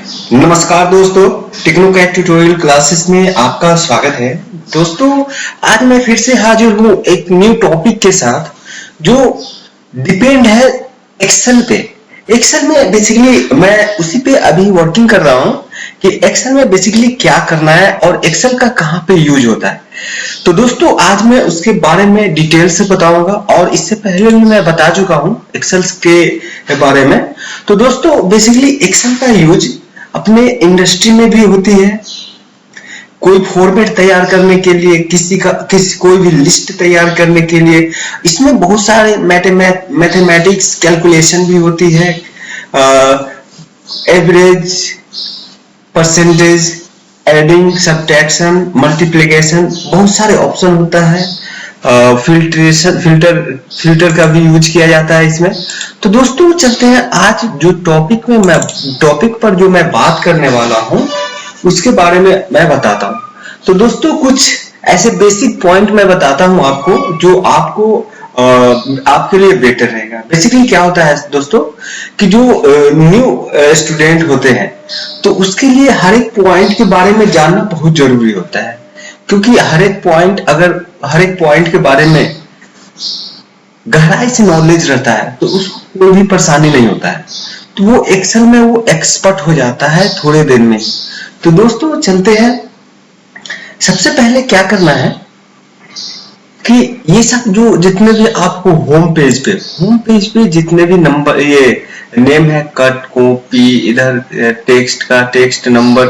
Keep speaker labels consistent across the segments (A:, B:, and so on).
A: नमस्कार दोस्तों, टेक्नोकैट tutorial classes में आपका स्वागत है। दोस्तों, आज मैं फिर से हाजिर हूँ एक न्यू टॉपिक के साथ जो डिपेंड है एक्सेल पे। एक्सेल में बेसिकली मैं उसी पे अभी वर्किंग कर रहा हूँ कि एक्सेल में बेसिकली क्या करना है और एक्सेल का कहाँ पे यूज होता है। तो दोस्तों, आज मैं उसके बारे में डिटेल से बताऊंगा और इससे पहले भी मैं बता चुका हूँ एक्सेल के बारे में। तो दोस्तों, बेसिकली एक्सेल का यूज अपने इंडस्ट्री में भी होती है। कोई फॉर्मेट तैयार करने के लिए, किसी कोई भी लिस्ट तैयार करने के लिए इसमें बहुत सारे मैथमेटिक्स कैलकुलेशन भी होती है। Average, percentage, adding, subtraction, multiplication, बहुत सारे ऑप्शन होता है। फिल्टर का भी यूज किया जाता है इसमें। तो दोस्तों, चलते हैं आज जो टॉपिक पर जो मैं बात करने वाला हूं उसके बारे में मैं बताता हूं। तो दोस्तों, कुछ ऐसे बेसिक पॉइंट मैं बताता हूं आपको जो आपके लिए बेटर रहेगा। बेसिकली क्या होता है दोस्तों कि जो न्यू स्टूडेंट होते हैं तो उसके लिए हर एक पॉइंट के बारे में जानना बहुत जरूरी होता है, क्योंकि हर एक पॉइंट के बारे में गहराई से नॉलेज रहता है तो उसको कोई भी परेशानी नहीं होता है। तो वो एक्सेल में वो एक्सपर्ट हो जाता है थोड़े दिन में। तो दोस्तों, चलते हैं। सबसे पहले क्या करना है कि ये सब जो जितने भी आपको होम पेज पे जितने भी नंबर, ये नेम है, कट, कॉपी, इधर टेक्स्ट नंबर,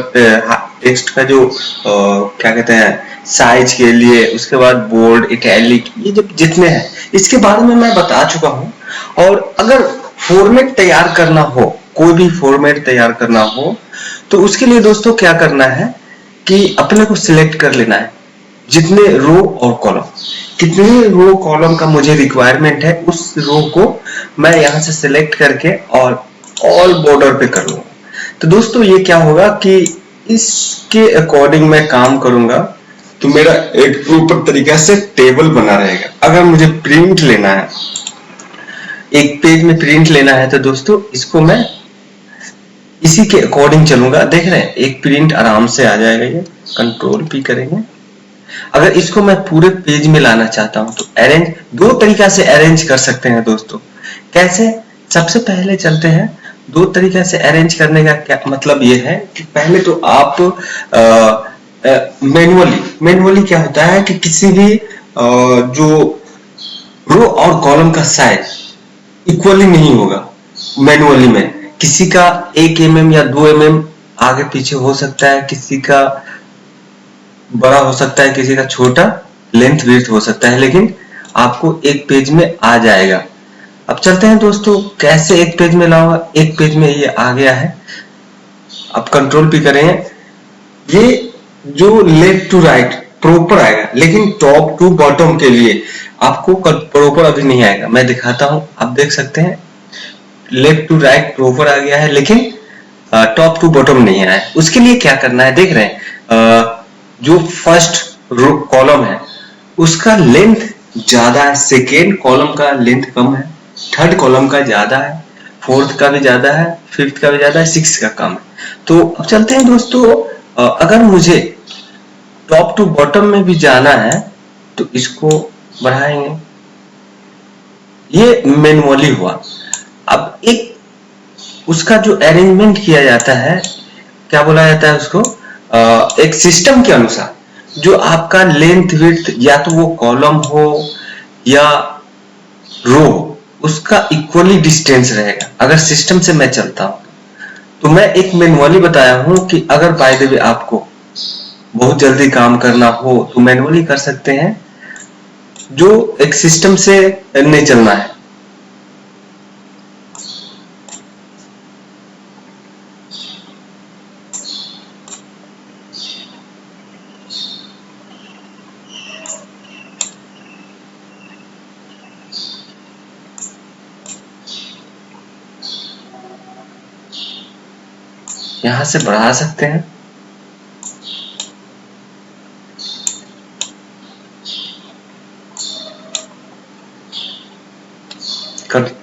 A: टेक्स्ट का जो क्या कहते हैं साइज के लिए, उसके बाद बोल्ड, इटैलिक, ये जब जितने हैं इसके बारे में मैं बता चुका हूँ। और अगर फॉर्मेट तैयार करना हो, कोई भी फॉर्मेट तैयार करना हो, तो उसके लिए दोस्तों क्या करना है कि अपने को सिलेक्ट कर लेना है जितने रो और कॉलम, कितने रो कॉलम का मुझे रिक्वायरमेंट है, उस रो को मैं यहाँ से सिलेक्ट करके और ऑल बॉर्डर पे कर लूंगा। तो दोस्तों, ये क्या होगा कि इसके अकॉर्डिंग मैं काम करूंगा तो मेरा एक प्रॉपर तरीका से टेबल बना रहेगा। अगर मुझे प्रिंट लेना है, एक पेज में प्रिंट लेना है, तो दोस्तों इसको मैं इसी के अकॉर्डिंग चलूंगा। देख रहे हैं, एक प्रिंट आराम से आ जाएगा। ये कंट्रोल पी करेंगे। अगर इसको मैं पूरे पेज में लाना चाहता हूं तो अरेंज, दो तरीका से अरेंज कर सकते हैं दोस्तों। कैसे? सबसे पहले चलते हैं। दो तरीके से अरेंज करने का क्या मतलब ये है कि पहले तो आप मैनुअली क्या होता है कि किसी भी जो रो और कॉलम का साइज इक्वली नहीं होगा। मैनुअली में किसी का 1 mm या 2 mm आगे पीछे हो सकता है, किसी का बड़ा हो सकता है, किसी का छोटा, लेंथ विड्थ हो सकता है, लेकिन आपको एक पेज में आ जाएगा। अब चलते हैं दोस्तों, कैसे एक पेज में लाऊंगा। एक पेज में ये आ गया है। अब कंट्रोल पी करेंगे। ये जो लेफ्ट टू राइट प्रॉपर आएगा, लेकिन टॉप टू बॉटम के लिए आपको प्रॉपर अभी नहीं आएगा। मैं दिखाता हूं, आप देख सकते हैं लेफ्ट टू राइट प्रॉपर आ गया है, लेकिन टॉप टू बॉटम नहीं आया है। उसके लिए क्या करना है, देख रहे हैं जो फर्स्ट कॉलम है उसका लेंथ ज्यादा है, सेकेंड कॉलम का लेंथ कम है, थर्ड कॉलम का ज्यादा है, फोर्थ का भी ज्यादा है, फिफ्थ का भी ज्यादा है, सिक्स का कम है। तो अब चलते हैं दोस्तों, अगर मुझे टॉप टू बॉटम में भी जाना है तो इसको बढ़ाएंगे। ये मैनुअली हुआ। अब एक उसका जो अरेंजमेंट किया जाता है, क्या बोला जाता है उसको, एक सिस्टम के अनुसार जो आपका लेंथ विड्थ, या तो वो कॉलम हो या रो, उसका इक्वली डिस्टेंस रहेगा। अगर सिस्टम से मैं चलता हूं तो मैं एक मैनुअली बताया हूं कि अगर बाय द वे आपको बहुत जल्दी काम करना हो तो मैनुअली कर सकते हैं, जो एक सिस्टम से नहीं चलना है। यहां से बढ़ा सकते हैं।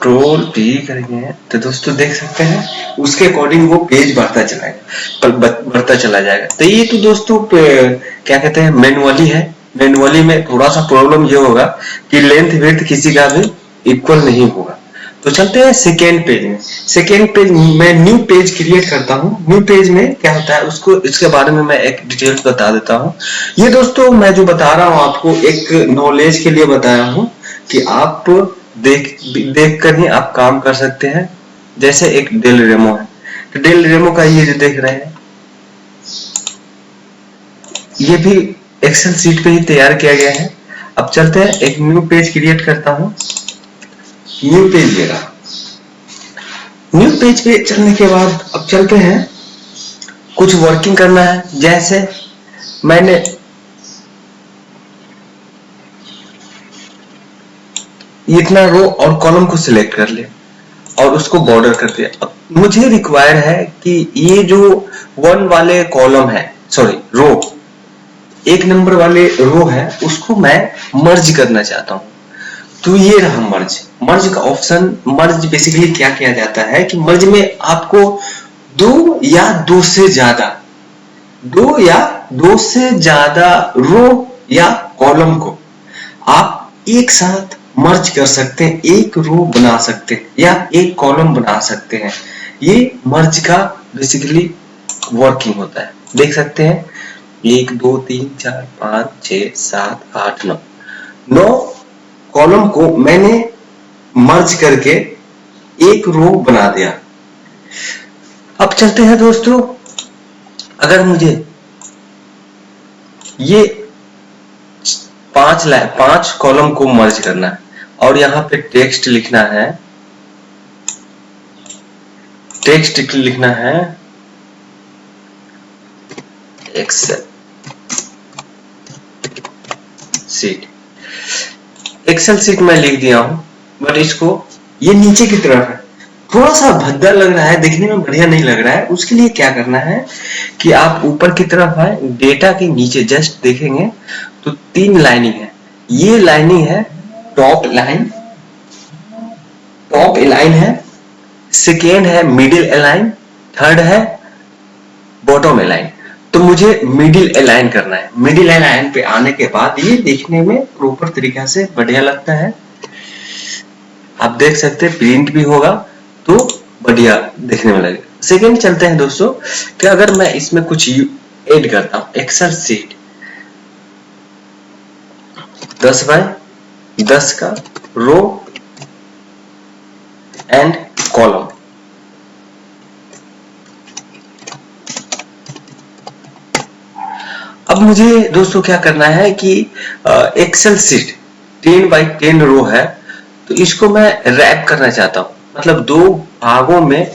A: कंट्रोल पी करेंगे तो दोस्तों देख सकते हैं उसके अकॉर्डिंग वो पेज बढ़ता चला जाएगा। तो ये तो दोस्तों क्या कहते हैं मैनुअली है। मैनुअली में थोड़ा सा प्रॉब्लम ये होगा कि लेंथ विड्थ किसी का भी इक्वल नहीं होगा। तो चलते हैं सेकेंड पेज में। सेकेंड पेज में न्यू पेज क्रिएट करता हूँ। न्यू पेज में क्या होता है उसको इसके बारे में मैं एक डिटेल्स बता देता हूँ। ये दोस्तों मैं जो बता रहा हूँ आपको एक नॉलेज के लिए बताया हूँ कि आप देख कर ही आप काम कर सकते हैं। जैसे एक डेल रेमो है, तो डेल रेमो का ये जो देख रहे हैं ये भी एक्सेल सीट पे ही तैयार किया गया है। अब चलते हैं एक न्यू पेज क्रिएट करता हूँ। न्यू पेज ये रहा। न्यू पेज पे चलने के बाद अब चलते हैं कुछ वर्किंग करना है। जैसे मैंने इतना रो और कॉलम को सिलेक्ट कर लिया और उसको बॉर्डर कर दिया। अब मुझे रिक्वायर है कि ये जो 1 वाले कॉलम है, सॉरी रो, 1 नंबर वाले रो है, उसको मैं मर्ज करना चाहता हूं। तो ये रहा मर्ज। मर्ज का ऑप्शन, मर्ज बेसिकली क्या किया जाता है कि मर्ज में आपको 2 या 2 से ज्यादा रो या कॉलम को आप एक साथ मर्ज कर सकते हैं, एक रो बना सकते हैं या एक कॉलम बना सकते हैं। ये मर्ज का बेसिकली वर्किंग होता है। देख सकते हैं 1 2 3 4 5 6 7 8 9 कॉलम को मैंने मर्ज करके एक रो बना दिया। अब चलते हैं दोस्तों, अगर मुझे ये 5 कॉलम को मर्ज करना है और यहाँ पे टेक्स्ट लिखना है, एक्सेल सीट। एक्सेल सीट में लिख दिया हूं, बट इसको ये नीचे की तरफ है, थोड़ा सा भद्दा लग रहा है, देखने में बढ़िया नहीं लग रहा है। उसके लिए क्या करना है कि आप ऊपर की तरफ आए, डेटा के नीचे जस्ट देखेंगे तो 3 लाइनिंग है। ये लाइनिंग है टॉप अलाइन है, सेकेंड है मिडिल अलाइन, थर्ड है बॉटम अलाइन। तो मुझे मिडिल अलाइन करना है। मिडिल अलाइन पे आने के बाद ये देखने में प्रॉपर तरीका से बढ़िया लगता है। आप देख सकते हैं प्रिंट भी होगा तो बढ़िया देखने में लगेगा। सेकेंड चलते हैं दोस्तों कि अगर मैं इसमें कुछ ऐड करता हूं, एक्सेल सीट 10 बाय 10 का रो एंड कॉलम। अब मुझे दोस्तों क्या करना है कि एक्सेल सीट 10 बाय 10 रो है, तो इसको मैं रैप करना चाहता हूं, मतलब 2 भागों में।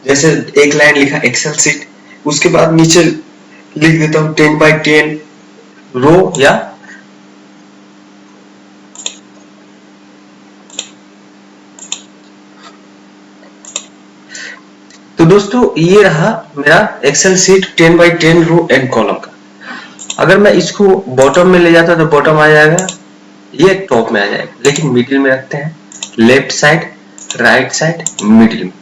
A: जैसे एक लाइन लिखा एक्सेल सीट, उसके बाद नीचे लिख देता हूं 10 बाय 10 रो या तो दोस्तों ये रहा मेरा Excel sheet 10 by 10 row and column का। अगर मैं इसको बॉटम में ले जाता तो बॉटम आ जाएगा, ये टॉप में आ जाएगा, लेकिन मिडिल में रखते हैं, left side right side middle में।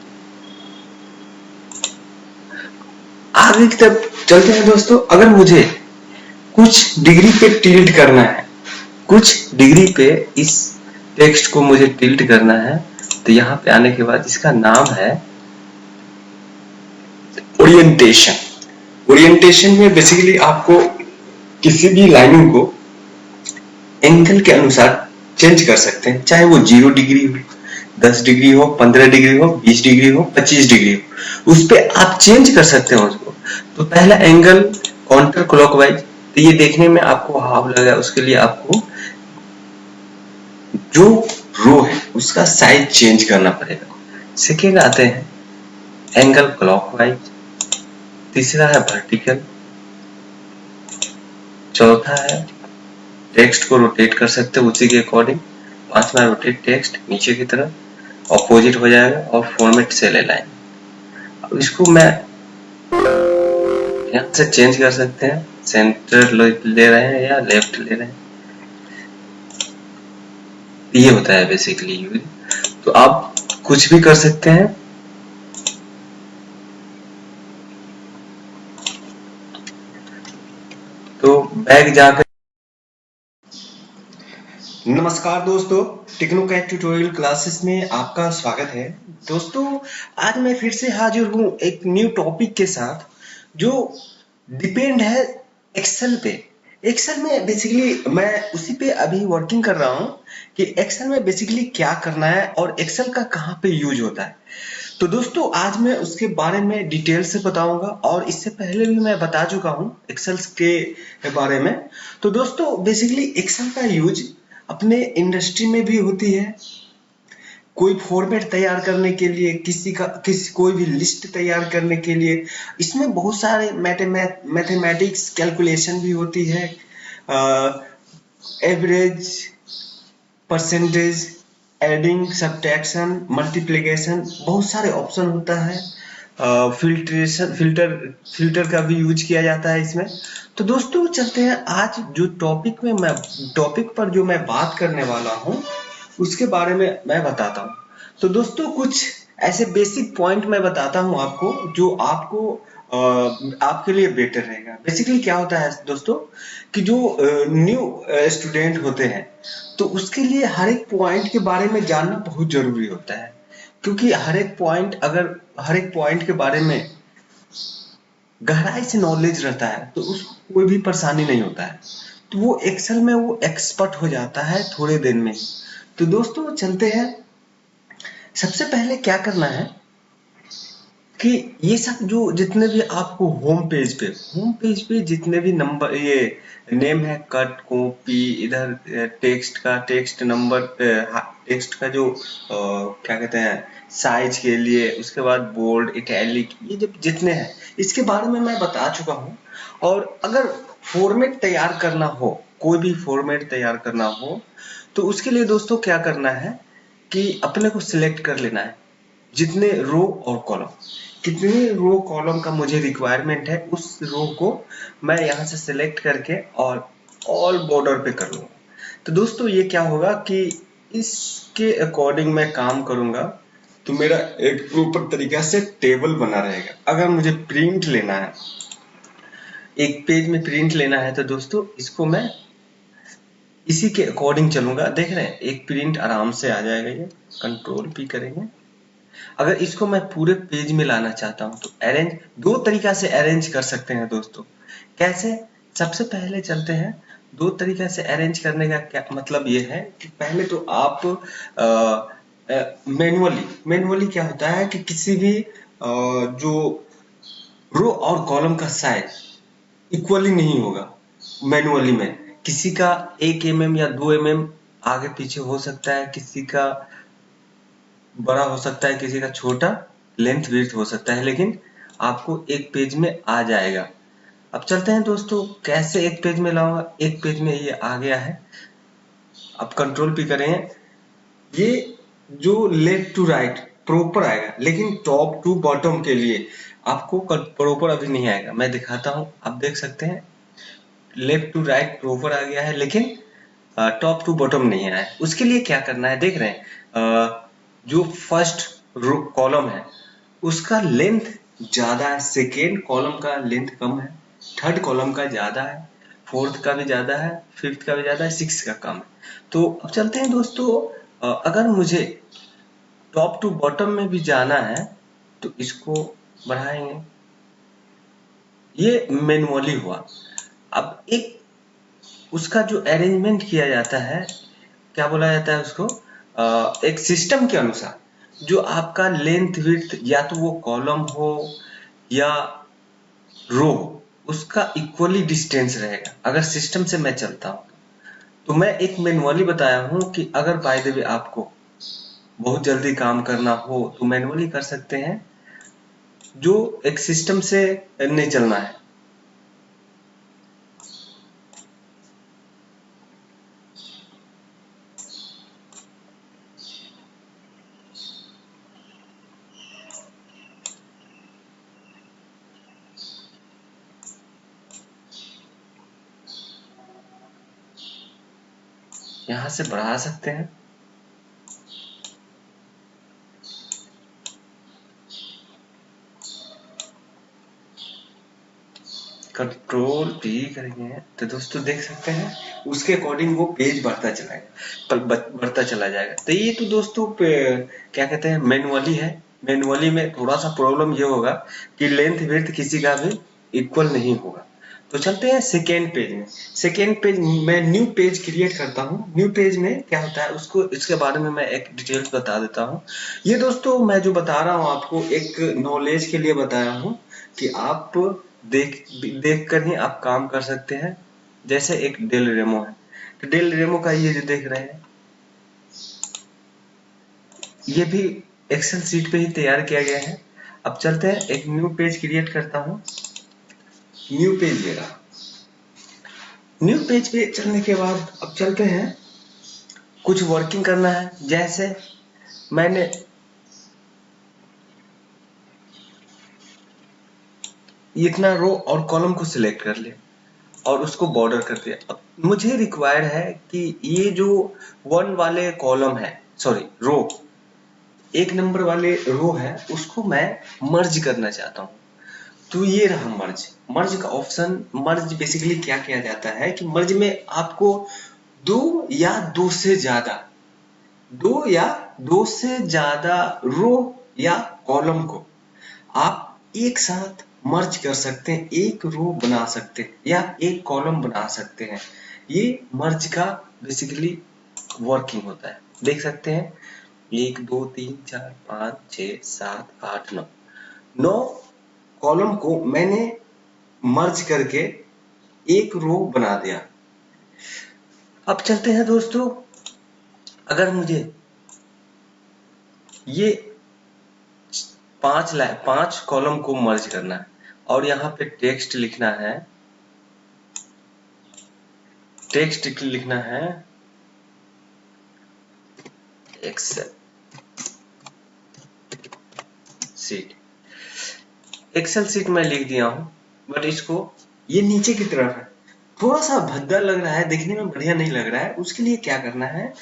A: आगे की तरफ चलते हैं दोस्तों। अगर मुझे कुछ डिग्री पे टिल्ट करना है, कुछ डिग्री पे इस टेक्स्ट को मुझे टिल्ट करना है, तो यहाँ पे आने के बाद इसका नाम है ओरिएंटेशन। ओरिएंटेशन में बेसिकली आपको किसी भी लाइनिंग को एंगल के अनुसार चेंज कर सकते हैं, चाहे वो 0 डिग्री हो, 10 डिग्री हो, 15 डिग्री हो, 20 डिग्री हो, 25 डिग्री हो, उस पे आप चेंज कर सकते हैं उसको। तो पहला एंगल काउंटर क्लॉकवाइज, तो ये देखने में आपको हाफ लगा, उसके लिए आपको जो रो है उसका साइज चेंज करना पड़ेगा। सेकेंड आते हैं एंगल क्लॉकवाइज, तीसरा है वर्टिकल, चौथा है टेक्स्ट को रोटेट कर सकते हो उसी के अकॉर्डिंग, पांचवा रोटेट टेक्स्ट नीचे की तरफ ऑपोजिट हो जाएगा, और फॉर्मेट सेल अलाइन। अब इसको मैं यहां से चेंज कर सकते हैं, सेंटर ले रहे हैं या लेफ्ट ले रहे हैं, ये होता है बेसिकली यूज। तो आप कुछ भी कर सकते हैं। तो बैग जाकर नमस्कार दोस्तों, टेक्नोकैट ट्यूटोरियल क्लासेस में आपका स्वागत है। दोस्तों, आज मैं फिर से हाजिर हूँ एक न्यू टॉपिक के साथ जो डिपेंड है एक्सेल पे। एक्सेल में बेसिकली मैं उसी पे अभी वर्किंग कर रहा हूँ कि एक्सेल में बेसिकली क्या करना है और एक्सेल का कहाँ पे यूज होता है। तो दोस्तों, आज मैं उसके बारे में डिटेल से बताऊंगा और इससे पहले भी मैं बता चुका हूँ एक्सेल के बारे में। तो दोस्तों, बेसिकली एक्सेल का यूज अपने इंडस्ट्री में भी होती है। कोई फॉर्मेट तैयार करने के लिए, किसी कोई भी लिस्ट तैयार करने के लिए इसमें बहुत सारे मैथमेटिक्स कैलकुलेशन भी होती है। Average, percentage, adding, subtraction, multiplication, बहुत सारे ऑप्शन होता है। फिल्टर का भी यूज किया जाता है इसमें। तो दोस्तों, चलते हैं आज जो टॉपिक पर जो मैं बात करने वाला हूँ उसके बारे में मैं बताता हूँ। तो दोस्तों, कुछ ऐसे बेसिक पॉइंट मैं बताता हूँ आपको जो आपके लिए बेटर रहेगा। बेसिकली क्या होता है दोस्तों कि जो न्यू स्टूडेंट होते हैं तो उसके लिए हर एक पॉइंट के बारे में जानना बहुत जरूरी होता है, क्योंकि हर एक पॉइंट के बारे में गहराई से नॉलेज रहता है तो उसको कोई भी परेशानी नहीं होता है। तो वो एक्सेल में वो एक्सपर्ट हो जाता है थोड़े दिन में। तो दोस्तों, चलते हैं। सबसे पहले क्या करना है कि ये सब जो जितने भी आपको होम पेज पे जितने भी नंबर, ये नेम है, कट, कॉपी, इधर टेक्स्ट नंबर, टेक्स्ट का जो क्या कहते हैं साइज के लिए, उसके बाद बोल्ड, इटैलिक, ये जब जितने हैं इसके बारे में मैं बता चुका हूँ। और अगर फॉर्मेट तैयार करना हो, कोई भी फॉर्मेट तैयार करना हो तो उसके लिए दोस्तों क्या करना है कि अपने को सिलेक्ट कर लेना है जितने रो और कॉलम, कितने रो कॉलम का मुझे रिक्वायरमेंट है उस रो को मैं यहाँ से सिलेक्ट करके और ऑल बॉर्डर पे कर लूंगा। तो दोस्तों, ये क्या होगा कि इसके अकॉर्डिंग मैं काम करूंगा तो मेरा एक प्रॉपर तरीका से टेबल बना रहेगा। अगर मुझे प्रिंट लेना है, एक पेज में प्रिंट लेना है, तो दोस्तों इसको मैं इसी के अकॉर्डिंग चलूंगा। देख रहे हैं, एक प्रिंट आराम से आ जाएगा। ये कंट्रोल पी करेंगे। अगर इसको मैं पूरे पेज में लाना चाहता हूं तो अरेंज, दो तरीका से अरेंज कर सकते हैं दोस्तों। कैसे? सबसे पहले चलते हैं। दो तरीका से अरेंज करने का क्या मतलब ये है कि पहले तो आप मैनुअली क्या होता है कि किसी भी जो रो और कॉलम का साइज इक्वली नहीं होगा। मैनुअली में किसी का 1 mm या 2 mm आगे पीछे हो सकता है, किसी का बड़ा हो सकता है, किसी का छोटा लेंथ विड्थ हो सकता है, लेकिन आपको एक पेज में आ जाएगा। अब चलते हैं दोस्तों, कैसे एक पेज में लाऊंगा। एक पेज में ये आ गया है। अब कंट्रोल पी करें। ये जो लेफ्ट टू राइट प्रॉपर आएगा, लेकिन टॉप टू बॉटम के लिए आपको प्रॉपर अभी नहीं आएगा। मैं दिखाता हूं, आप देख सकते हैं लेफ्ट टू राइट प्रॉपर आ गया है, लेकिन टॉप टू बॉटम नहीं आया है। उसके लिए क्या करना है देख रहे हैं, जो फर्स्ट कॉलम है उसका लेंथ ज्यादा है, सेकेंड कॉलम का लेंथ कम है, थर्ड कॉलम का ज्यादा है, फोर्थ का भी ज्यादा है, फिफ्थ का भी ज्यादा है, सिक्स का कम है। तो अब चलते हैं दोस्तों, अगर मुझे टॉप टू बॉटम में भी जाना है तो इसको बढ़ाएंगे। ये मैनुअली हुआ। अब एक उसका जो अरेंजमेंट किया जाता है, क्या बोला जाता है उसको, एक सिस्टम के अनुसार जो आपका लेंथ विड्थ, या तो वो कॉलम हो या रो, उसका इक्वली डिस्टेंस रहेगा अगर सिस्टम से मैं चलता हूं। तो मैं एक मैनुअली बताया हूं कि अगर बाय द वे आपको बहुत जल्दी काम करना हो तो मैनुअली कर सकते हैं, जो एक सिस्टम से नहीं चलना है। यहां से बढ़ा सकते हैं। कंट्रोल पी करेंगे तो दोस्तों देख सकते हैं उसके अकॉर्डिंग वो पेज बढ़ता चला जाएगा। तो ये तो दोस्तों क्या कहते हैं मैनुअली है। मैनुअली में थोड़ा सा प्रॉब्लम ये होगा कि लेंथ विड्थ किसी का भी इक्वल नहीं होगा। तो चलते हैं सेकेंड पेज में। सेकेंड पेज मैं न्यू पेज क्रिएट करता हूँ। न्यू पेज में क्या होता है उसको इसके बारे में मैं एक डिटेल्स बता देता हूँ। ये दोस्तों मैं जो बता रहा हूँ आपको एक नॉलेज के लिए बताया हूँ कि आप देख कर ही आप काम कर सकते हैं। जैसे एक डेल रेमो है, तो डेल रेमो का ये जो देख रहे हैं ये भी एक्सेल सीट पे ही तैयार किया गया है। अब चलते हैं एक न्यू पेज क्रिएट करता हूँ। न्यू पेज ले रहा, न्यू पेज पे चलने के बाद अब चलते हैं कुछ वर्किंग करना है। जैसे मैंने इतना रो और कॉलम को सिलेक्ट कर लिया और उसको बॉर्डर कर दिया। अब मुझे रिक्वायर्ड है कि ये जो वन वाले कॉलम है, सॉरी रो, एक नंबर वाले रो है उसको मैं मर्ज करना चाहता हूँ। तो ये रहा मर्ज। मर्ज का ऑप्शन, मर्ज बेसिकली क्या किया जाता है कि मर्ज में आपको दो या दो से ज्यादा रो या कॉलम को आप एक साथ मर्ज कर सकते हैं, एक रो बना सकते हैं या एक कॉलम बना सकते हैं। ये मर्ज का बेसिकली वर्किंग होता है। देख सकते हैं 1 2 3 4 5 6 7 8 9 9 कॉलम को मैंने मर्ज करके एक रो बना दिया। अब चलते हैं दोस्तों, अगर मुझे ये पांच कॉलम को मर्ज करना है और यहाँ पे टेक्स्ट लिखना है, टेक्स्ट लिखना है एक्सेल सीट। एक्सेल सीट में लिख दिया हूं, बट इसको ये नीचे की तरफ है, थोड़ा सा भद्दा लग रहा है, देखने में बढ़िया नहीं लग रहा है। उसके लिए क्या करना है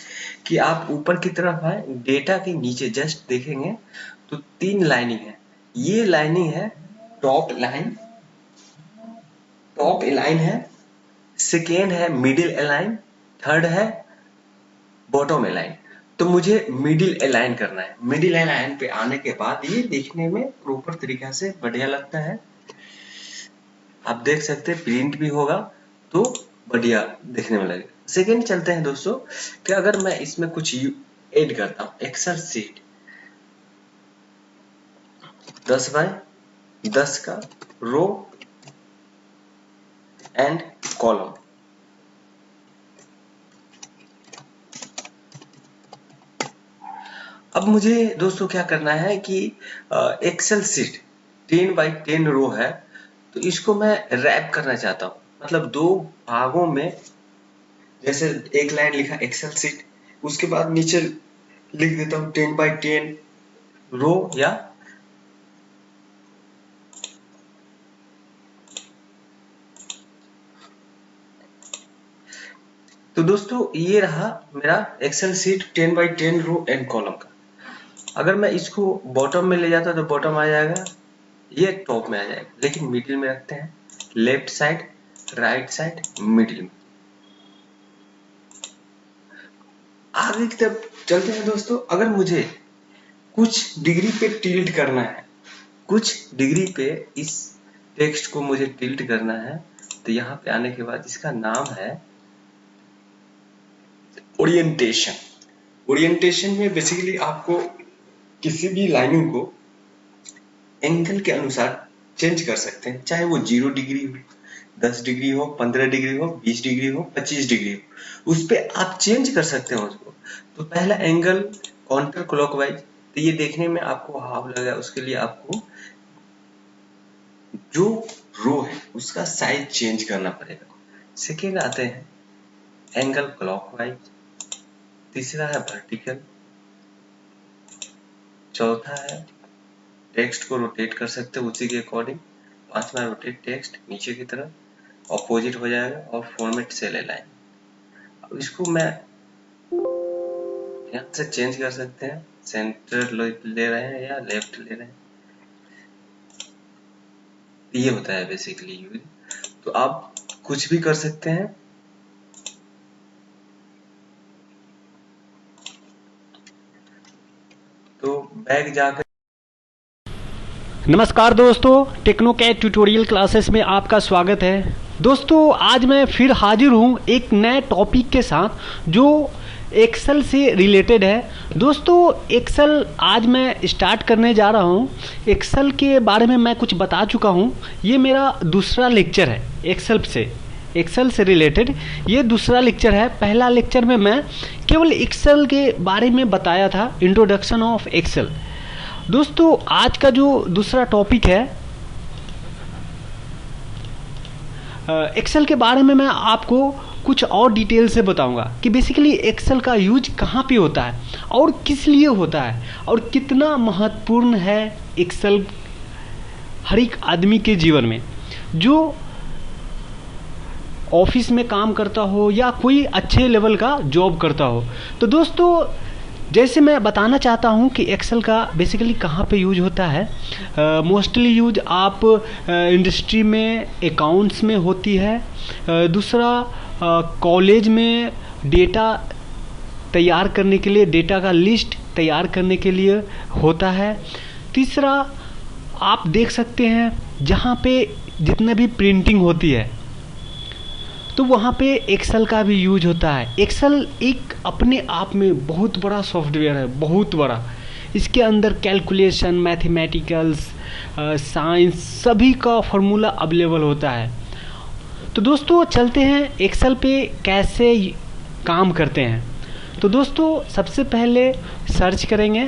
A: कि आप ऊपर की तरफ आए, डेटा के नीचे जस्ट देखेंगे तो 3 लाइनिंग है। ये लाइनिंग है टॉप लाइन, टॉप लाइन है, सेकेंड है मिडिल अलाइन, थर्ड है बॉटम अलाइन। तो मुझे मिडिल अलाइन करना है। मिडिल अलाइन पे आने के बाद ये देखने में प्रॉपर तरीका से बढ़िया लगता है। आप देख सकते हैं प्रिंट भी होगा तो बढ़िया देखने में लगेगा। सेकेंड चलते हैं दोस्तों कि अगर मैं इसमें कुछ ऐड करता हूं, एक्सेल सीट 10 बाय 10 का रो एंड कॉलम। अब मुझे दोस्तों क्या करना है कि एक्सेल सीट 10 बाय 10 रो है, तो इसको मैं रैप करना चाहता हूँ, मतलब 2 भागों में। जैसे एक लाइन लिखा एक्सेल सीट, उसके बाद नीचे लिख देता हूँ 10 बाय 10 रो या तो दोस्तों ये रहा मेरा Excel sheet 10 by 10 row and column का। अगर मैं इसको बॉटम में ले जाता तो बॉटम आ जाएगा, ये टॉप में आ जाएगा, लेकिन मिडिल में रखते हैं, left side right side middle में। आगे की तरफ चलते हैं दोस्तों। अगर मुझे कुछ डिग्री पे टिल्ट करना है, कुछ डिग्री पे इस टेक्स्ट को मुझे टिल्ट करना है, तो यहाँ पे आने के बाद इसका नाम है ओरिएंटेशन। ओरिएंटेशन में बेसिकली आपको किसी भी लाइनिंग को एंगल के अनुसार चेंज कर सकते हैं, चाहे वो 0 डिग्री हो, 10 डिग्री हो, 15 डिग्री हो, 20 डिग्री हो, 25 डिग्री हो, उस पे आप चेंज कर सकते हो उसको। तो पहला एंगल काउंटर क्लॉकवाइज, तो ये देखने में आपको हाफ लगा, उसके लिए आपको जो रो है उसका साइज चेंज करना पड़ेगा। सेकेंड आते हैं एंगल क्लॉकवाइज, तीसरा है वर्टिकल, चौथा है टेक्स्ट को रोटेट कर सकते हो उसी के अकॉर्डिंग, पांचवा रोटेट टेक्स्ट नीचे की तरफ ऑपोजिट हो जाएगा, और फॉर्मेट सेल अलाइन। अब इसको मैं यहाँ से चेंज कर सकते हैं, सेंटर ले रहे हैं या लेफ्ट ले रहे हैं, ये होता है बेसिकली यूज। तो आप कुछ भी कर सकते हैं। तो बैग जाकर
B: नमस्कार दोस्तों, टेक्नोकैट ट्यूटोरियल क्लासेस में आपका स्वागत है। दोस्तों आज मैं फिर हाजिर हूँ एक नए टॉपिक के साथ जो एक्सेल से रिलेटेड है। दोस्तों एक्सेल आज मैं स्टार्ट करने जा रहा हूँ। एक्सेल के बारे में मैं कुछ बता चुका हूँ। ये मेरा दूसरा लेक्चर है एक्सेल से रिलेटेड। ये दूसरा लेक्चर है। पहला लेक्चर में मैं केवल एक्सेल के बारे में बताया था, इंट्रोडक्शन ऑफ एक्सेल। दोस्तों आज का जो दूसरा टॉपिक है एक्सेल के बारे में मैं आपको कुछ और डिटेल से बताऊंगा कि बेसिकली एक्सेल का यूज कहाँ पे होता है और किस लिए होता है और कितना महत्वपूर्ण है एक्सेल हर एक आदमी के जीवन में, जो ऑफिस में काम करता हो या कोई अच्छे लेवल का जॉब करता हो। तो दोस्तों जैसे मैं बताना चाहता हूं कि एक्सेल का बेसिकली कहाँ पे यूज होता है। मोस्टली यूज आप इंडस्ट्री में अकाउंट्स में होती है। दूसरा कॉलेज में डेटा तैयार करने के लिए, डेटा का लिस्ट तैयार करने के लिए होता है। तीसरा आप देख सकते हैं जहाँ पे जितने भी प्रिंटिंग होती है तो वहाँ पे एक्सेल का भी यूज होता है। एक्सेल एक अपने आप में बहुत बड़ा सॉफ्टवेयर है, बहुत बड़ा। इसके अंदर कैलकुलेशन, मैथमेटिकल्स, साइंस सभी का फॉर्मूला अवेलेबल होता है। तो दोस्तों चलते हैं एक्सेल पे कैसे काम करते हैं। तो दोस्तों सबसे पहले सर्च करेंगे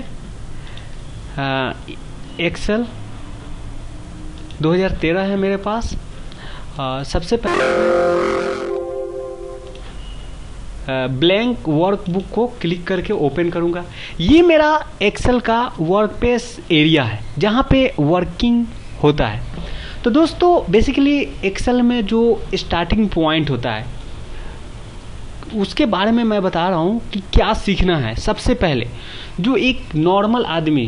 B: एक्सेल 2013 है मेरे पास। सबसे पहले ब्लैंक वर्कबुक को क्लिक करके ओपन करूंगा। ये मेरा एक्सेल का वर्कस्पेस एरिया है जहाँ पे वर्किंग होता है। तो दोस्तों बेसिकली एक्सेल में जो स्टार्टिंग पॉइंट होता है उसके बारे में मैं बता रहा हूँ कि क्या सीखना है। सबसे पहले जो एक नॉर्मल आदमी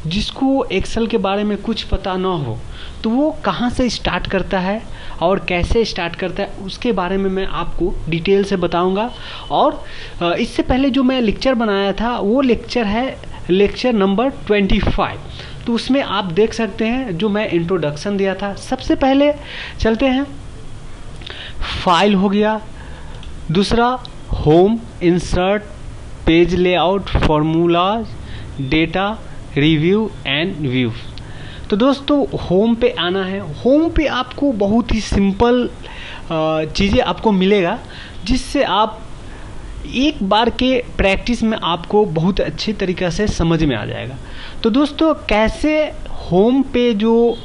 B: जिसको एक्सेल के बारे में कुछ पता ना हो तो वो कहाँ से स्टार्ट करता है और कैसे स्टार्ट करता है उसके बारे में मैं आपको डिटेल से बताऊंगा। और इससे पहले जो मैं लेक्चर बनाया था वो लेक्चर है लेक्चर नंबर 25। तो उसमें आप देख सकते हैं जो मैं इंट्रोडक्शन दिया था। सबसे पहले चलते हैं, फाइल हो गया। दूसरा home, insert, page layout, formulas, data, review and view. तो दोस्तों होम पे आना है। होम पे आपको बहुत ही सिंपल चीज़ें आपको मिलेगा जिससे आप एक बार के प्रैक्टिस में आपको बहुत अच्छी तरीक़े से समझ में आ जाएगा। तो दोस्तों कैसे होम पे जो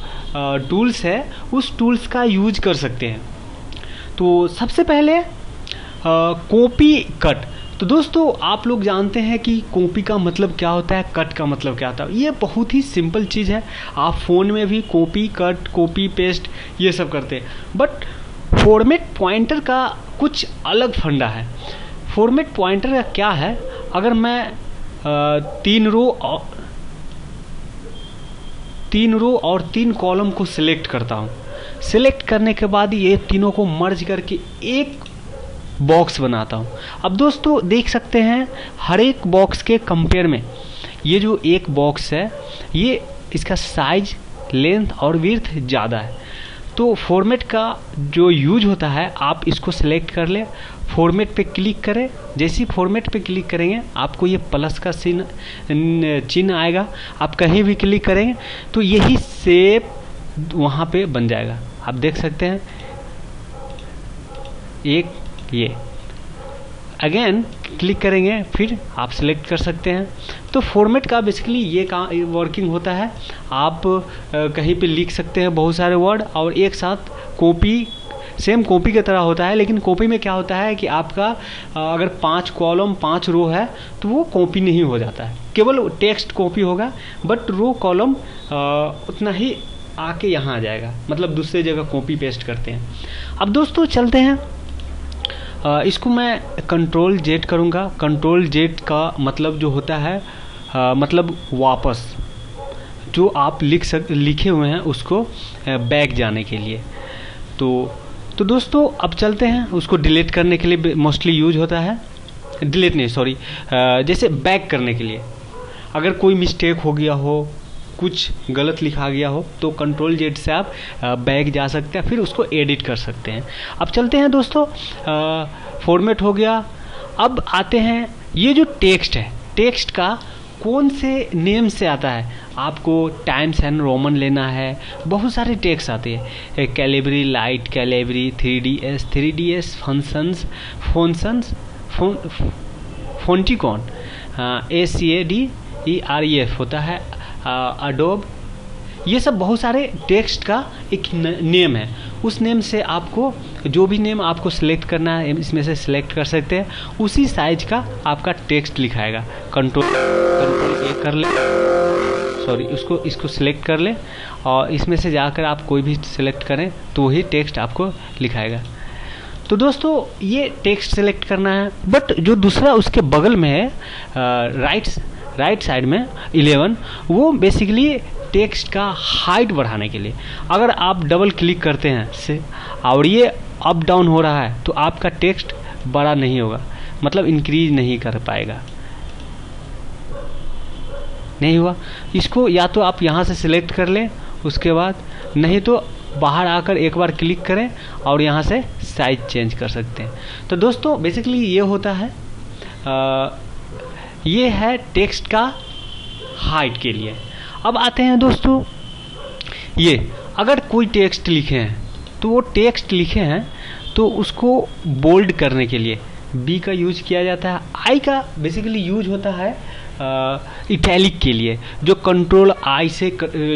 B: टूल्स है उस टूल्स का यूज कर सकते हैं। तो सबसे पहले कॉपी कट। तो दोस्तों आप लोग जानते हैं कि कॉपी का मतलब क्या होता है, कट का मतलब क्या होता है। ये बहुत ही सिंपल चीज़ है। आप फ़ोन में भी कॉपी कट, कॉपी पेस्ट ये सब करते हैं। बट फॉर्मेट पॉइंटर का कुछ अलग फंडा है। फॉर्मेट पॉइंटर का क्या है, अगर मैं 3 रो और 3 कॉलम को सिलेक्ट करता हूँ, सिलेक्ट करने के बाद ये तीनों को मर्ज करके एक बॉक्स बनाता हूँ। अब दोस्तों देख सकते हैं हर एक बॉक्स के कंपेयर में ये जो एक बॉक्स है ये इसका साइज, लेंथ और विड्थ ज़्यादा है। तो फॉर्मेट का जो यूज होता है आप इसको सिलेक्ट कर ले, फॉर्मेट पे क्लिक करें। जैसे ही फॉर्मेट पे क्लिक करेंगे आपको ये प्लस का चिन्ह आएगा। आप कहीं भी क्लिक करेंगे तो यही शेप वहाँ पे बन जाएगा। आप देख सकते हैं एक ये अगेन क्लिक करेंगे फिर आप सिलेक्ट कर सकते हैं। तो फॉर्मेट का बेसिकली ये वर्किंग होता है। आप कहीं पे लिख सकते हैं बहुत सारे वर्ड और एक साथ कॉपी, सेम कॉपी की तरह होता है। लेकिन कॉपी में क्या होता है कि आपका अगर 5 कॉलम 5 रो है तो वो कॉपी नहीं हो जाता है, केवल टेक्स्ट कॉपी होगा। बट रो कॉलम उतना ही आके यहाँ आ जाएगा, मतलब दूसरे जगह कॉपी पेस्ट करते हैं। अब दोस्तों चलते हैं, इसको मैं कंट्रोल जेड करूँगा। कंट्रोल जेड का मतलब जो होता है मतलब वापस जो आप लिखे हुए हैं उसको बैक जाने के लिए। तो दोस्तों अब चलते हैं, उसको डिलीट करने के लिए मोस्टली यूज होता है, डिलीट नहीं सॉरी, जैसे बैक करने के लिए अगर कोई मिस्टेक हो गया हो, कुछ गलत लिखा गया हो, तो कंट्रोल जेड से आप बैक जा सकते हैं, फिर उसको एडिट कर सकते हैं। अब चलते हैं दोस्तों, फॉर्मेट हो गया। अब आते हैं ये जो टेक्स्ट है, टेक्स्ट का कौन से नेम से आता है। आपको टाइम्स एंड रोमन लेना है, बहुत सारे टेक्स्ट आते हैं, Calibri, Light Calibri, 3ds, functions, Fonticon, ACADEREF होता है, अडोब, ये सब बहुत सारे टेक्स्ट का एक नेम है। उस नेम से आपको जो भी नेम आपको सिलेक्ट करना है इसमें से सिलेक्ट कर सकते हैं, उसी साइज का आपका टेक्स्ट लिखाएगा। कंट्रोल ए कर ले, सॉरी इसको सिलेक्ट कर ले और इसमें से जाकर आप कोई भी सिलेक्ट करें तो वही टेक्स्ट आपको लिखाएगा। तो दोस्तों ये टेक्स्ट सिलेक्ट करना है, बट जो दूसरा उसके बगल में है राइट साइड में 11, वो बेसिकली टेक्स्ट का हाइट बढ़ाने के लिए। अगर आप डबल क्लिक करते हैं और ये अप डाउन हो रहा है तो आपका टेक्स्ट बड़ा नहीं होगा, मतलब इंक्रीज नहीं कर पाएगा, नहीं हुआ। इसको या तो आप यहाँ से सिलेक्ट कर लें, उसके बाद नहीं तो बाहर आकर एक बार क्लिक करें और यहाँ से साइज चेंज कर सकते हैं। तो दोस्तों बेसिकली ये होता है, ये है टेक्स्ट का हाइट के लिए। अब आते हैं दोस्तों, ये अगर कोई टेक्स्ट लिखे हैं तो वो टेक्स्ट लिखे हैं तो उसको बोल्ड करने के लिए बी का यूज किया जाता है। आई का बेसिकली यूज होता है इटैलिक के लिए, जो कंट्रोल आई से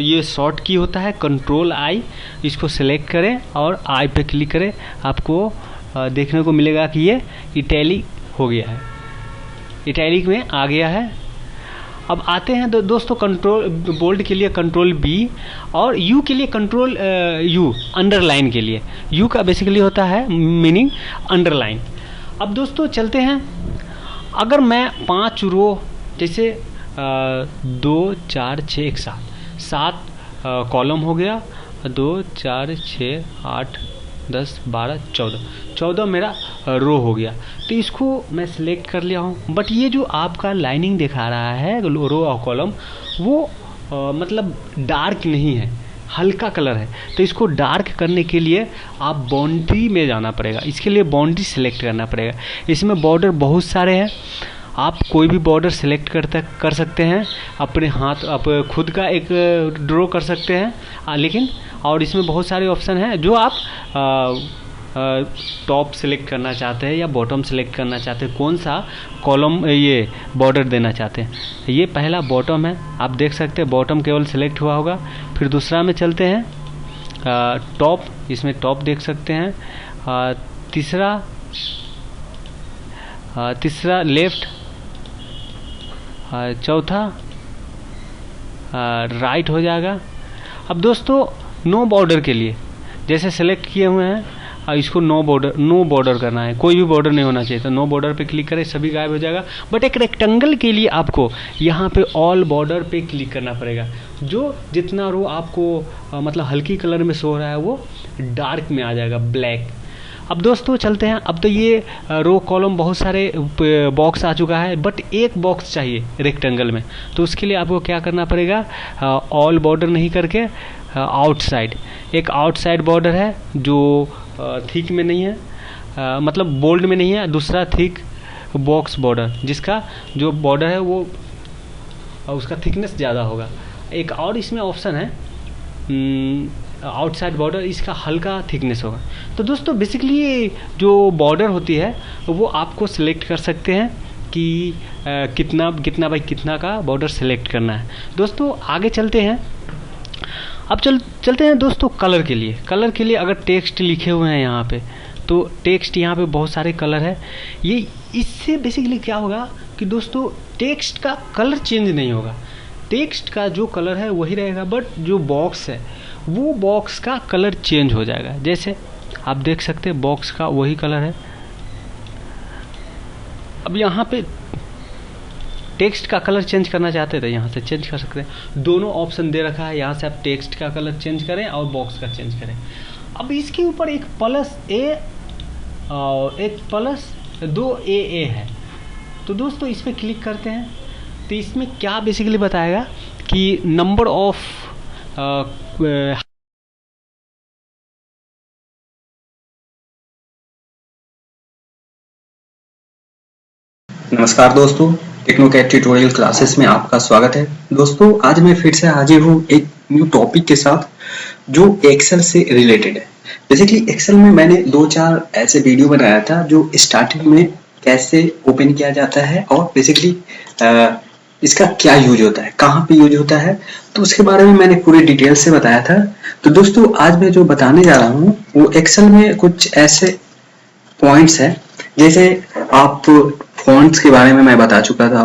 B: ये शॉर्ट की होता है, कंट्रोल आई, इसको सेलेक्ट करें और आई पे क्लिक करें, आपको देखने को मिलेगा कि ये इटैलिक हो गया है, इटैलिक में आ गया है। अब आते हैं दोस्तों कंट्रोल बोल्ड के लिए कंट्रोल बी और यू के लिए कंट्रोल यू, अंडरलाइन के लिए यू का बेसिकली होता है मीनिंग अंडरलाइन। अब दोस्तों चलते हैं, अगर मैं 5 रो जैसे 2 4 6 एक सात कॉलम हो गया, 2 4 6 8 10 12 14 मेरा रो हो गया, तो इसको मैं सिलेक्ट कर लिया हूँ। बट ये जो आपका लाइनिंग दिखा रहा है रो और कॉलम, वो मतलब डार्क नहीं है, हल्का कलर है। तो इसको डार्क करने के लिए आप बाउंड्री में जाना पड़ेगा, इसके लिए बाउंड्री सिलेक्ट करना पड़ेगा। इसमें बॉर्डर बहुत सारे हैं, आप कोई भी बॉर्डर सिलेक्ट कर सकते हैं, अपने हाथ आप खुद का एक ड्रॉ कर सकते हैं, लेकिन और इसमें बहुत सारे ऑप्शन हैं जो आप टॉप सिलेक्ट करना चाहते हैं या बॉटम सिलेक्ट करना चाहते हैं, कौन सा कॉलम ये बॉर्डर देना चाहते हैं। ये पहला बॉटम है, आप देख सकते हैं बॉटम केवल सिलेक्ट हुआ होगा। फिर दूसरा में चलते हैं टॉप, इसमें टॉप देख सकते हैं। तीसरा लेफ्ट, चौथा राइट हो जाएगा। अब दोस्तों नो बॉर्डर के लिए जैसे सेलेक्ट किए हुए हैं, इसको नो बॉर्डर करना है, कोई भी बॉर्डर नहीं होना चाहिए, तो नो बॉर्डर पे क्लिक करें, सभी गायब हो जाएगा। बट एक रेक्टेंगल के लिए आपको यहाँ पे ऑल बॉर्डर पे क्लिक करना पड़ेगा, जो जितना रो आपको मतलब हल्की कलर में शो हो रहा है वो डार्क में आ जाएगा, ब्लैक। अब दोस्तों चलते हैं, अब तो ये रो कॉलम बहुत सारे बॉक्स आ चुका है, बट एक बॉक्स चाहिए रेक्टेंगल में, तो उसके लिए आपको क्या करना पड़ेगा, ऑल बॉर्डर नहीं करके आउटसाइड, एक आउटसाइड बॉर्डर है जो थिक में नहीं है, मतलब बोल्ड में नहीं है, दूसरा थिक बॉक्स बॉर्डर जिसका जो बॉर्डर है वो उसका थिकनेस ज़्यादा होगा। एक और इसमें ऑप्शन है आउटसाइड बॉर्डर, इसका हल्का थिकनेस होगा। तो दोस्तों बेसिकली जो बॉर्डर होती है वो आपको सिलेक्ट कर सकते हैं कि कितना बाई कितना का बॉर्डर सिलेक्ट करना है। दोस्तों आगे चलते हैं, अब चलते हैं दोस्तों कलर के लिए अगर टेक्स्ट लिखे हुए हैं यहाँ पे, तो टेक्स्ट यहाँ पे बहुत सारे कलर है। ये इससे बेसिकली क्या होगा कि दोस्तों टेक्स्ट का कलर चेंज नहीं होगा, टेक्स्ट का जो कलर है वही रहेगा, बट जो बॉक्स है वो बॉक्स का कलर चेंज हो जाएगा। जैसे आप देख सकते हैं बॉक्स का वही कलर है। अब यहाँ पे टेक्स्ट का कलर चेंज करना चाहते थे, यहाँ से चेंज कर सकते हैं, दोनों ऑप्शन दे रखा है, यहाँ से आप टेक्स्ट का कलर चेंज करें और बॉक्स का चेंज करें। अब इसके ऊपर एक प्लस ए और एक प्लस 2AA है। तो दोस्तों इस पर क्लिक करते हैं तो इसमें क्या बेसिकली बताएगा कि नंबर ऑफ
C: नमस्कार दोस्तों, टेक्नोकैट ट्यूटोरियल क्लासेस में आपका स्वागत है। दोस्तों आज मैं फिर से हाजिर हूँ एक न्यू टॉपिक के साथ जो एक्सेल से रिलेटेड है। बेसिकली एक्सेल में मैंने 2-4 ऐसे वीडियो बनाया था जो स्टार्टिंग में कैसे ओपन किया जाता है और बेसिकली इसका क्या यूज होता है, कहाँ पे यूज होता है, तो उसके बारे में मैंने पूरी डिटेल से बताया था। तो दोस्तों आज मैं जो बताने जा रहा हूँ वो एक्सेल में कुछ ऐसे पॉइंट्स है, जैसे आप फॉन्ट्स के बारे में मैं बता चुका था।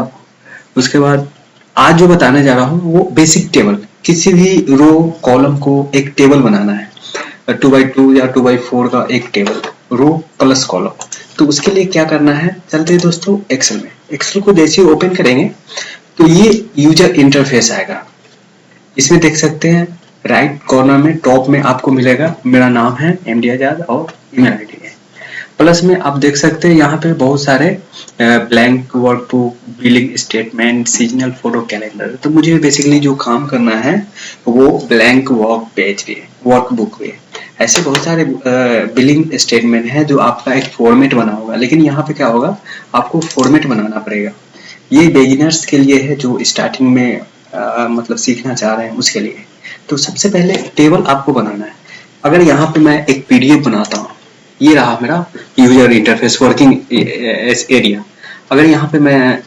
C: उसके बाद आज जो बताने जा रहा हूँ वो बेसिक टेबल, किसी भी रो कॉलम को एक टेबल बनाना है, 2x2 या 2x4 का एक टेबल, रो प्लस कॉलम। तो उसके लिए क्या करना है, चलते हैं दोस्तों एक्सेल में। एक्सेल को जैसे ही ओपन करेंगे तो ये यूजर इंटरफेस आएगा। इसमें देख सकते हैं राइट कॉर्नर में टॉप में आपको मिलेगा, मेरा नाम है MD आजाद और ईमेल ID है। प्लस में आप देख सकते हैं यहाँ पे बहुत सारे blank workbook, billing statement, seasonal photo calendar. तो मुझे बेसिकली जो काम करना है वो ब्लैंक वर्क पेज पे, वर्कबुक पे। ऐसे बहुत सारे बिलिंग स्टेटमेंट है जो आपका एक फॉर्मेट बना होगा, लेकिन यहाँ पे क्या होगा, आपको फॉर्मेट बनाना पड़ेगा। ये बिगिनर्स के लिए है जो स्टार्टिंग में मतलब सीखना चाह रहे हैं उसके लिए। तो सबसे पहले टेबल आपको बनाना है। अगर यहाँ पे मैं एक PDF बनाता हूँ, ये रहा मेरा यूजर इंटरफेस वर्किंग एरिया। अगर यहाँ पे मैं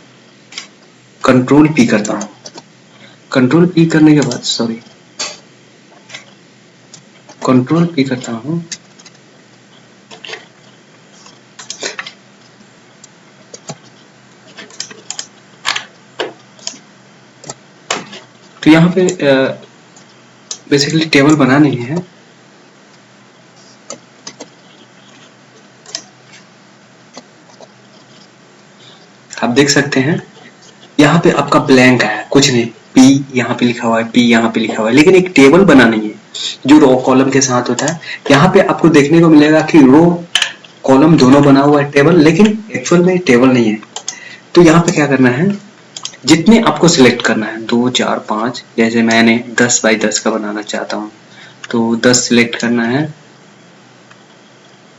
C: कंट्रोल P करता हूँ, कंट्रोल P करने के बाद कंट्रोल P करता हूँ, तो यहाँ पे बेसिकली टेबल बनानी है। आप देख सकते हैं यहाँ पे आपका ब्लैंक है, कुछ नहीं, P यहाँ पे लिखा हुआ है, P यहाँ पे लिखा हुआ है, लेकिन एक टेबल बनानी है जो रो कॉलम के साथ होता है। यहाँ पे आपको देखने को मिलेगा कि रो कॉलम दोनों बना हुआ है टेबल, लेकिन एक्चुअल में टेबल नहीं है। तो यहाँ पे क्या करना है, जितने आपको सिलेक्ट करना है, 2, 4, 5, जैसे मैंने 10 बाई 10 का बनाना चाहता हूँ तो 10 सिलेक्ट करना है,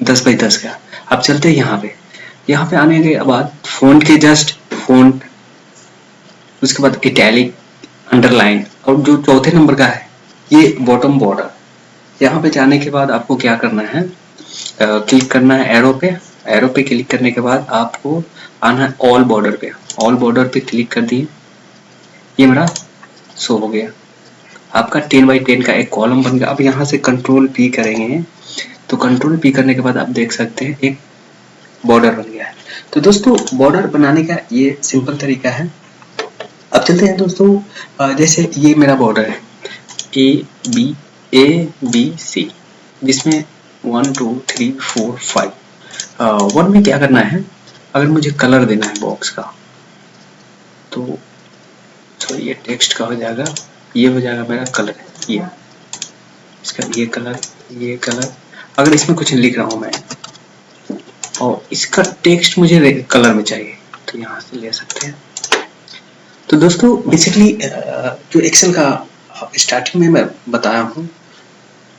C: 10 बाई 10 का। अब चलते हैं यहाँ पे आने के बाद फॉन्ट के जस्ट फॉन्ट, उसके बाद इटैलिक, अंडरलाइन, और जो चौथे नंबर का है ये बॉटम बॉर्डर। यहाँ पे जाने के बाद आपको क्या करना है, क्लिक करना है एरो पे क्लिक करने के बाद आपको आना है ऑल बॉर्डर पे। ऑल बॉर्डर पे क्लिक कर दिए, ये मेरा शो हो गया, आपका 10 बाई 10 का एक कॉलम बन गया। अब यहाँ से कंट्रोल P करेंगे तो कंट्रोल P करने के बाद आप देख सकते हैं एक बॉर्डर बन गया है। तो दोस्तों बॉर्डर बनाने का ये सिंपल तरीका है। अब चलते हैं दोस्तों, जैसे ये मेरा बॉर्डर है A B C, जिसमें 1 2 3 4 5। 1 में क्या करना है, अगर मुझे कलर देना है बॉक्स का, तो सॉरी ये टेक्स्ट का हो जाएगा, ये हो जाएगा मेरा कलर, ये इसका ये कलर। अगर इसमें कुछ लिख रहा हूँ मैं और इसका टेक्स्ट मुझे कलर में चाहिए तो यहाँ से ले सकते हैं। तो दोस्तों बेसिकली जो एक्सेल का स्टार्टिंग में मैं बताया हूँ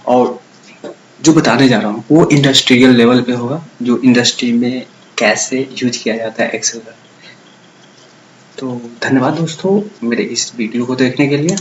C: और जो बताने जा रहा हूँ वो इंडस्ट्रियल लेवल पे होगा, जो इंडस्ट्री में कैसे यूज किया जाता है एक्सेल का। तो धन्यवाद दोस्तों मेरे इस वीडियो को देखने के लिए।